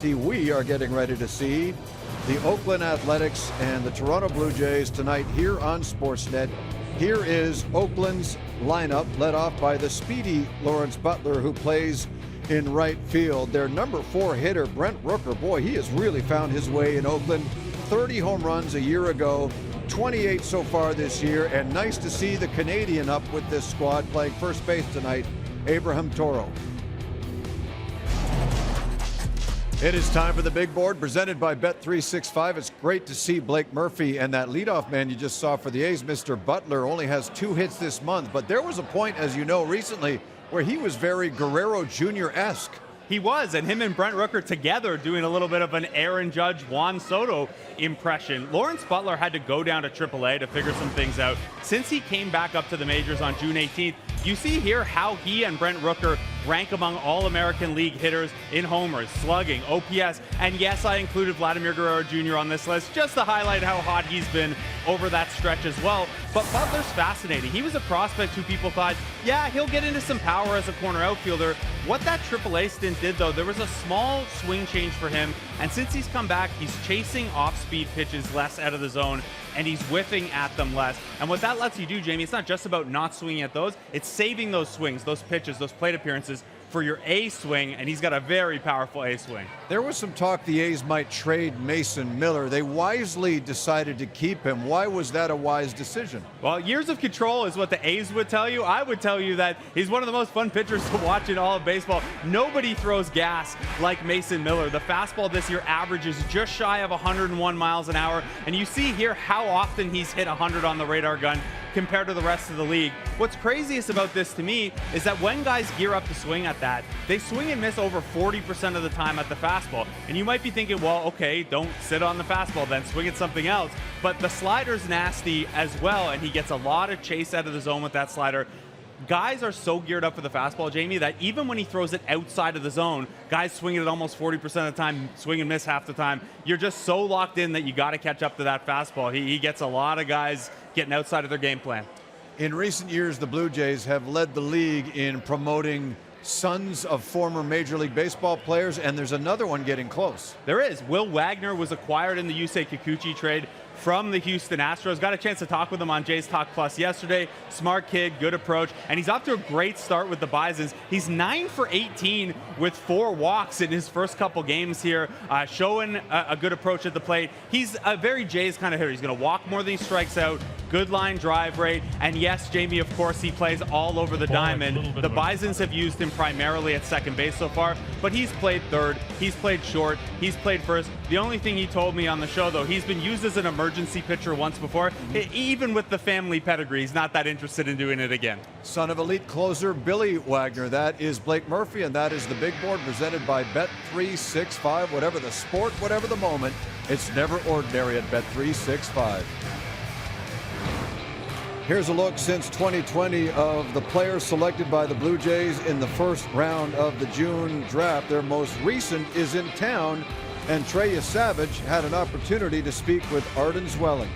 We are getting ready to see the Oakland Athletics and the Toronto Blue Jays tonight here on Sportsnet. Here is Oakland's lineup, led off by the speedy Lawrence Butler, who plays in right field. Their number 4 hitter, Brent Rooker, boy, he has really found his way in Oakland. 30 home runs a year ago, 28 so far this year, and nice to see the Canadian up with this squad playing first base tonight, Abraham Toro. It is time for the big board presented by Bet365. It's great to see Blake Murphy, and that leadoff man you just saw for the A's, Mr. Butler, only has 2 hits this month. But there was a point, as you know, recently where he was very Guerrero Jr.-esque. He was, and him and Brent Rooker together doing a little bit of an Aaron Judge, Juan Soto impression. Lawrence Butler had to go down to AAA to figure some things out. Since he came back up to the majors on June 18th, you see here how he and Brent Rooker rank among All-American League hitters in homers, slugging, OPS, and yes, I included Vladimir Guerrero Jr. on this list just to highlight how hot he's been over that stretch as well. But Butler's fascinating. He was a prospect who people thought, yeah, he'll get into some power as a corner outfielder. What that AAA stint did, though, there was a small swing change for him, and since he's come back, he's chasing off-speed pitches less out of the zone, and he's whiffing at them less. And what that lets you do, Jamie, it's not just about not swinging at those, it's saving those swings, those pitches, those plate appearances for your A swing, and he's got a very powerful A swing. There was some talk the A's might trade Mason Miller. They wisely decided to keep him. Why was that a wise decision? Well, years of control is what the A's would tell you. I would tell you that he's one of the most fun pitchers to watch in all of baseball. Nobody throws gas like Mason Miller. The fastball this year averages just shy of 101 miles an hour, and you see here how often he's hit 100 on the radar gun compared to the rest of the league. What's craziest about this to me is that when guys gear up to swing at that, they swing and miss over 40% of the time at the fastball. And you might be thinking, well, okay, don't sit on the fastball then, swing at something else. But the slider's nasty as well, and he gets a lot of chase out of the zone with that slider. Guys are so geared up for the fastball, Jamie, that even when he throws it outside of the zone, guys swing it at almost 40% of the time, swing and miss half the time. You're just so locked in that you got to catch up to that fastball. He gets a lot of guys getting outside of their game plan. In recent years, the Blue Jays have led the league in promoting sons of former Major League Baseball players, and there's another one getting close. There is. Will Wagner was acquired in the Yusei Kikuchi trade from the Houston Astros. Got a chance to talk with him on Jays Talk Plus yesterday. Smart kid, good approach, and he's off to a great start with the Bisons. He's 9 for 18 with 4 walks in his first couple games here, showing a good approach at the plate. He's a very Jays kind of hitter. He's going to walk more than he strikes out, good line drive rate, and yes, Jamie, of course, he plays all over the diamond. The Bisons have used him primarily at second base so far, but he's played third, he's played short, he's played first. The only thing he told me on the show, though, he's been used as an emergency pitcher once before. Even with the family pedigree, he's not that interested in doing it again. Son of elite closer Billy Wagner. That is Blake Murphy, and that is the big board presented by Bet365. Whatever the sport, whatever the moment, it's never ordinary at Bet365. Here's a look since 2020 of the players selected by the Blue Jays in the first round of the June draft. Their most recent is in town, and Trey Savage had an opportunity to speak with Arden Zwelling.